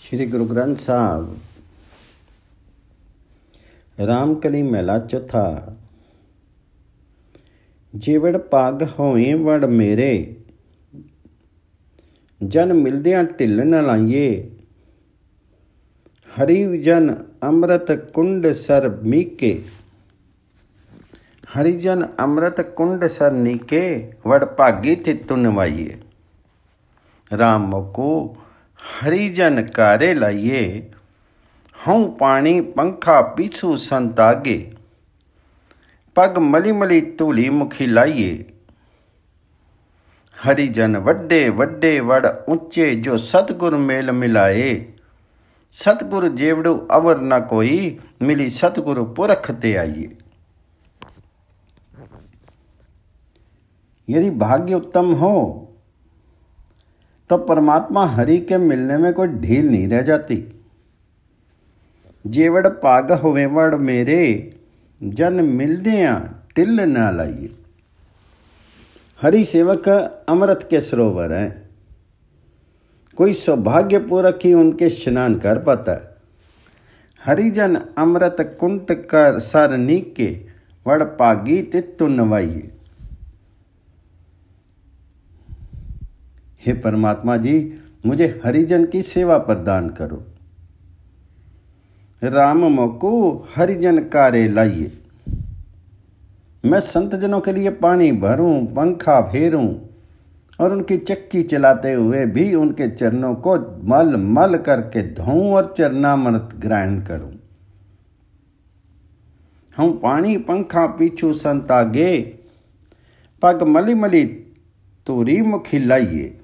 श्री गुरु ग्रंथ साहब रामकली महला चौथा। जिवड़ पाग होए वड़ मेरे, जन मिलदियां ढिल न लाइए। हरि जन अमृत कुंड सर मीके, हरिजन अमृत कुंड सर नीके। वड़ भागी थितु नवाइए। राम मोको हरिजन कारे लाइए। हूँ पानी पंखा पीछू संत आगे, पग मली मली धूली मुखी लाइए। हरिजन वड्डे वड्डे वड़ ऊंचे, जो सतगुर मेल मिलाए। सतगुर जेवड़ू अवर न कोई, मिली सतगुरु पुरख ते आइए। यदि भाग्य उत्तम हो तो परमात्मा हरि के मिलने में कोई ढील नहीं रह जाती। जेवड़ पाग होवे वड़ मेरे, जन मिलदियां ढिल न लाइए। हरि सेवक अमृत के सरोवर हैं, कोई सौभाग्यपूर्वक ही उनके स्नान कर पाता है। हरिजन अमृत कुंड कर सर नीके, वड़ पागी तित्तु नवाइए। हे परमात्मा जी, मुझे हरिजन की सेवा प्रदान करो। राम मोको हरिजन कारे लाइए। मैं संत जनों के लिए पानी भरूं, पंखा फेरूं और उनकी चक्की चलाते हुए भी उनके चरणों को मल मल करके धोऊं और चरणामृत ग्रहण करूं। हम पानी पंखा पीछू संत आगे, पग मली मली तूरी मुखी लाइए।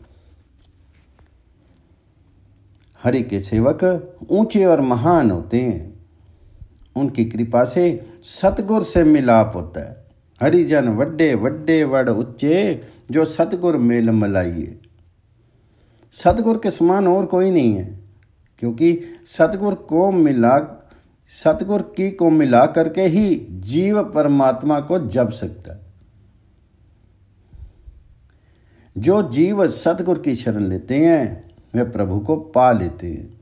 हरि के सेवक ऊंचे और महान होते हैं, उनकी कृपा से सतगुर से मिलाप होता है। हरिजन वड्डे वड्डे वड़ उच्चे, जो सतगुर मेल मिलाइए। सतगुर के समान और कोई नहीं है, क्योंकि सतगुर को मिला करके ही जीव परमात्मा को जप सकता है। जो जीव सतगुर की शरण लेते हैं वे प्रभु को पा लेते हैं।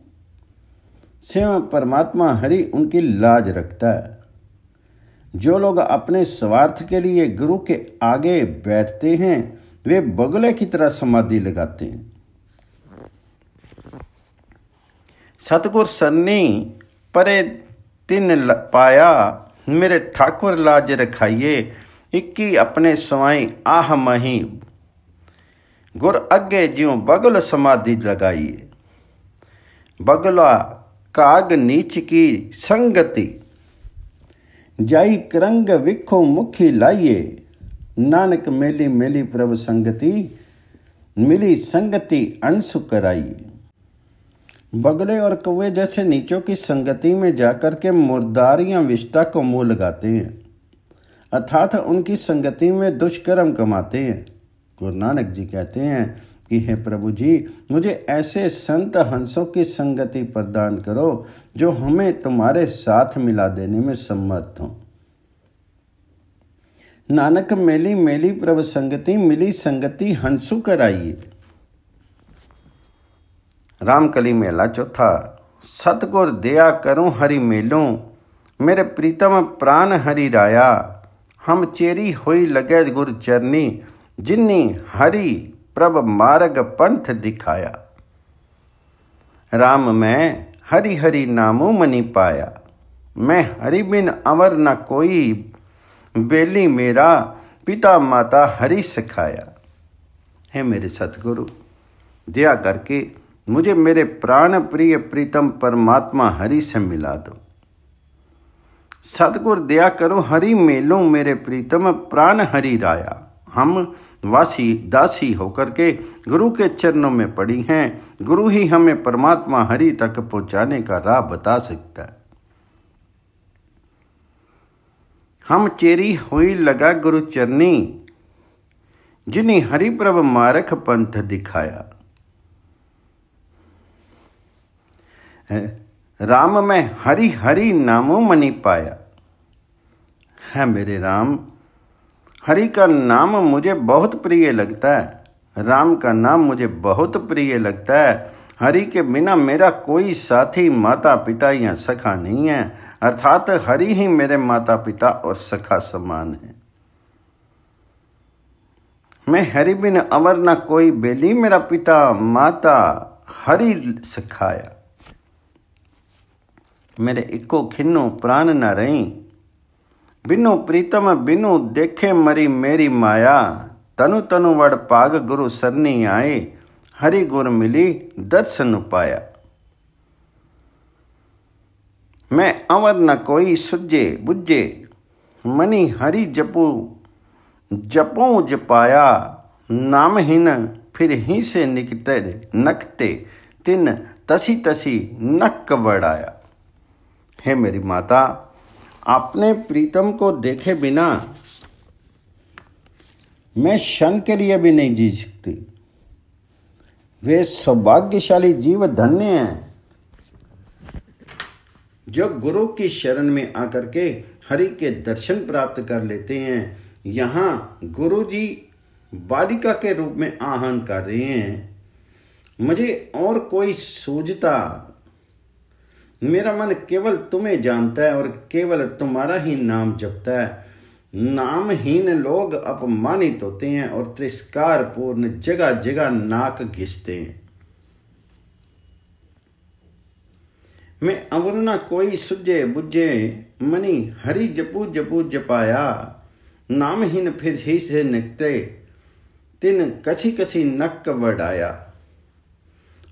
स्वयं परमात्मा हरि उनकी लाज रखता है। जो लोग अपने स्वार्थ के लिए गुरु के आगे बैठते हैं, वे बगुले की तरह समाधि लगाते हैं। सतगुर सरनी परे तिन पाया, मेरे ठाकुर लाज रखाइए। इक्की अपने सवाई आह मही, गुर अगे ज्यों बगुल समाधि लगाइए। बगुला काग नीच की संगति, जाई करंग विखो मुखी लाइए। नानक मेली मेली प्रभु संगति, मिली संगति अंशु कराइए। बगले और कौवे जैसे नीचों की संगति में जाकर के मुर्दार या विष्टा को मुंह लगाते हैं, अर्थात उनकी संगति में दुष्कर्म कमाते हैं। गुरु नानक जी कहते हैं कि हे प्रभु जी, मुझे ऐसे संत हंसों की संगति प्रदान करो जो हमें तुम्हारे साथ मिला देने में समर्थ हों। नानक मेली मेली प्रभु संगति, मिली संगति हंसु कराइए। रामकली मेला चौथा। सतगुर दया करूं हरि मेलूं, मेरे प्रीतम प्राण हरि राया। हम चेरी होई लगे गुर चरनी, जिन्नी हरि प्रभ मार्ग पंथ दिखाया। राम मैं हरि हरि नामो मनि पाया। मैं हरि बिन अवर न कोई, बेली मेरा पिता माता हरि सिखाया। हे मेरे सतगुरु, दया करके मुझे मेरे प्राण प्रिय प्रीतम परमात्मा हरि से मिला दो। सतगुर दया करो हरि मेलों, मेरे प्रीतम प्राण हरि राया। हम वासी दासी होकर के गुरु के चरणों में पड़ी हैं। गुरु ही हमें परमात्मा हरि तक पहुंचाने का राह बता सकता है। हम चेरी हुई लगा गुरु चरनी, जिन्हीं हरि प्रभ मारख पंथ दिखाया। राम मैं हरि हरि नामो मनि पाया। है मेरे राम, हरि का नाम मुझे बहुत प्रिय लगता है। राम का नाम मुझे बहुत प्रिय लगता है। हरि के बिना मेरा कोई साथी, माता पिता या सखा नहीं है, अर्थात हरि ही मेरे माता पिता और सखा समान है। मैं हरि बिन अवर न कोई बेली, मेरा पिता माता हरि सखाया। मेरे इको खिन्नो प्राण न रही, बिनु प्रीतम बिनु देखे मरी मेरी माया। तनु तनु वड़ पाग गुरु सरनी आए, हरि गुर मिली दर्शन पाया। मैं अवर न कोई सुझे बुझे, मनी हरि जपू जपो जपाया। नामहीन फिर ही से निकटे नकटे, तिन तसी तसी नक बढ़ाया। हे मेरी माता, अपने प्रीतम को देखे बिना मैं क्षण के लिए भी नहीं जी सकती। वे सौभाग्यशाली जीव धन्य हैं जो गुरु की शरण में आकर के हरि के दर्शन प्राप्त कर लेते हैं। यहाँ गुरु जी बालिका के रूप में आह्वान कर रहे हैं, मुझे और कोई सूझता, मेरा मन केवल तुम्हें जानता है और केवल तुम्हारा ही नाम जपता है। नामहीन लोग अपमानित होते हैं और तिरस्कार पूर्ण जगह जगह नाक घिसते हैं। मैं अवरना कोई सुझे बुझे, मनी हरि जपू जपू जपाया। नामहीन फिर ही से निकटे, तिन कछी कछी नक बढ़ाया।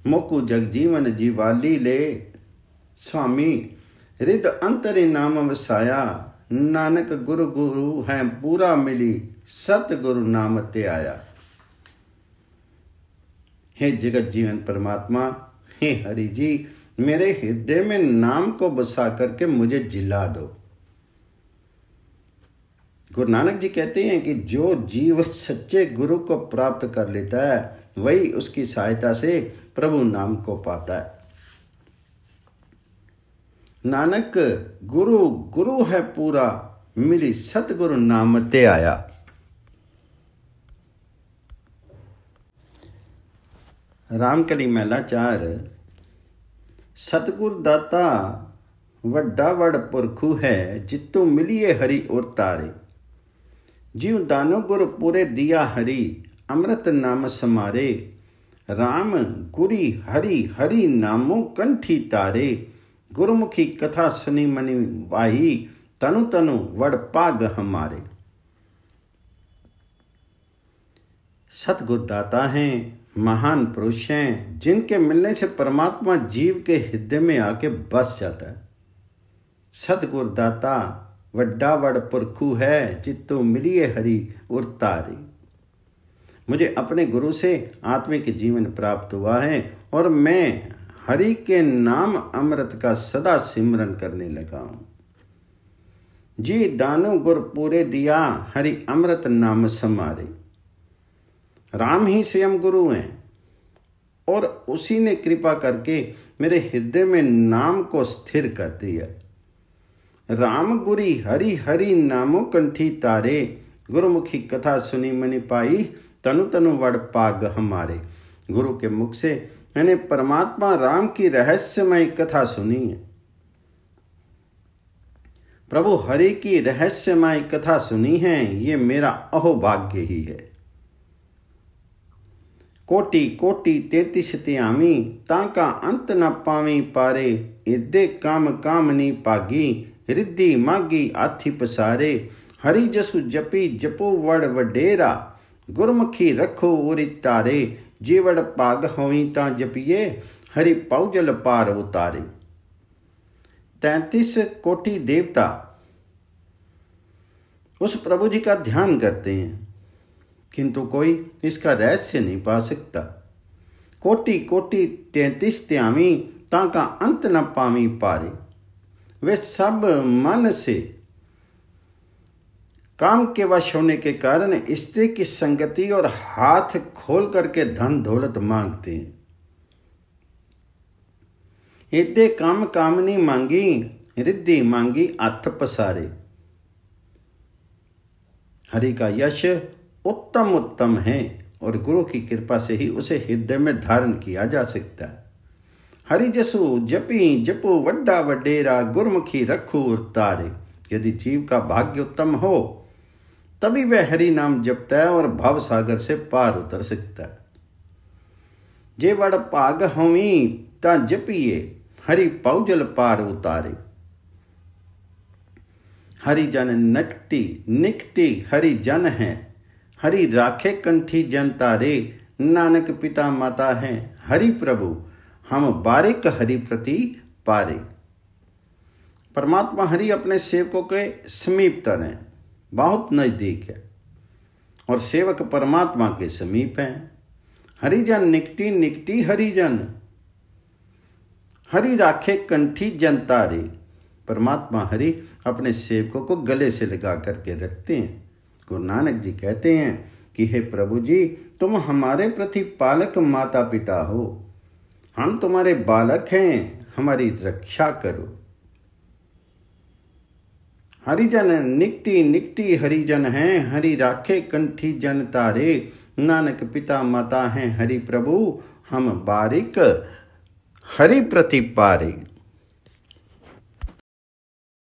मोकू जगजीवन जीवाली ले, स्वामी रिद अंतरि नाम वसाया। नानक गुरु गुरु है पूरा मिली, सतगुरु नाम ते आया। हे जगत जीवन परमात्मा, हे हरि जी, मेरे हृदय में नाम को बसा करके मुझे जिला दो। गुरु नानक जी कहते हैं कि जो जीव सच्चे गुरु को प्राप्त कर लेता है, वही उसकी सहायता से प्रभु नाम को पाता है। नानक गुरु गुरु है पूरा, मिली सतगुरु नाम ते आया। रामकली महला 4। सतगुर दाता वड्डा वड़ पुरखू है, जितू मिलिए हरि और तारे। जीव दानो गुर पूरे दिया हरि, अमृत नाम समारे। राम गुरी हरि हरि नामो कंठी तारे। गुरुमुखी कथा सुनी मनि वाही, तनु तनु वड़ पाग हमारे। सतगुरु दाता हैं, महान पुरुष हैं, जिनके मिलने से परमात्मा जीव के हृदय में आके बस जाता है। सतगुरु दाता वड्डा वड़ पुरखू है, जितो मिलिए हरि और तारे। मुझे अपने गुरु से आत्मिक जीवन प्राप्त हुआ है और मैं हरि के नाम अमृत का सदा सिमरन करने लगा हूं। जी दानो गुर पूरे दिया, हरि अमृत नाम समारे। राम ही स्वयं गुरु हैं और उसी ने कृपा करके मेरे हृदय में नाम को स्थिर कर दिया। राम गुरी हरि हरि नामो कंठी तारे। गुरुमुखी कथा सुनी मनि पाई, तनु तनु वड़ पाग हमारे। गुरु के मुख से मैंने परमात्मा राम की रहस्यमय कथा सुनी है। प्रभु हरि की रहस्यमय कथा सुनी है, ये मेरा अहोभाग्य ही है। कोटि कोटि 33 त्यामी, ताका अंत न पावी पारे। इदे काम कामनी पागी, रिद्धि मागी आथी पसारे। हरि जसु जपी जपो वड़ वडेरा, गुरमुखी रखो उरि तारे। जीवड़ पाग होई ता जपिए, हरि पाउजल पार उतारे। 33 कोटि देवता उस प्रभु जी का ध्यान करते हैं, किंतु कोई इसका रहस्य नहीं पा सकता। कोटि कोटि 33 त्यामी, ताका अंत न पावी पारे। वे सब मन से काम के वश होने के कारण स्त्री की संगति और हाथ खोल करके धन दौलत मांगते हैं। इदे काम कामनी मांगी, रिद्धि मांगी अथ पसारे। हरि का यश उत्तम उत्तम है और गुरु की कृपा से ही उसे हृदय में धारण किया जा सकता है। हरि जसु जपी जपो वड्डा वडेरा, गुरमुखी रखू उतारे। यदि जीव का भाग्य उत्तम हो तभी वह हरि नाम जपता है और भव सागर से पार उतर सकता है। जे वड़ भाग होवी ता जपिए, हरि पौजल पार उतारे। हरि जन नकटी निकटी हरि जन है, हरि राखे कंठी जन तारे। नानक पिता माता है हरि प्रभु, हम बारिक हरि प्रति पारे। परमात्मा हरि अपने सेवकों के समीपतर है, बहुत नजदीक है, और सेवक परमात्मा के समीप हैं। हरिजन निकटी निकटी हरिजन, हरि राखे कंठी जन तारे। परमात्मा हरि अपने सेवकों को गले से लगा करके रखते हैं। गुरु नानक जी कहते हैं कि हे प्रभु जी, तुम हमारे प्रति पालक माता पिता हो, हम तुम्हारे बालक हैं, हमारी रक्षा करो। हरिजन निकटी निकटी हरिजन हैं, हरि राखे कंठी जन तारे। नानक पिता माता हैं हरि प्रभु, हम बारिक हरि प्रति पारे।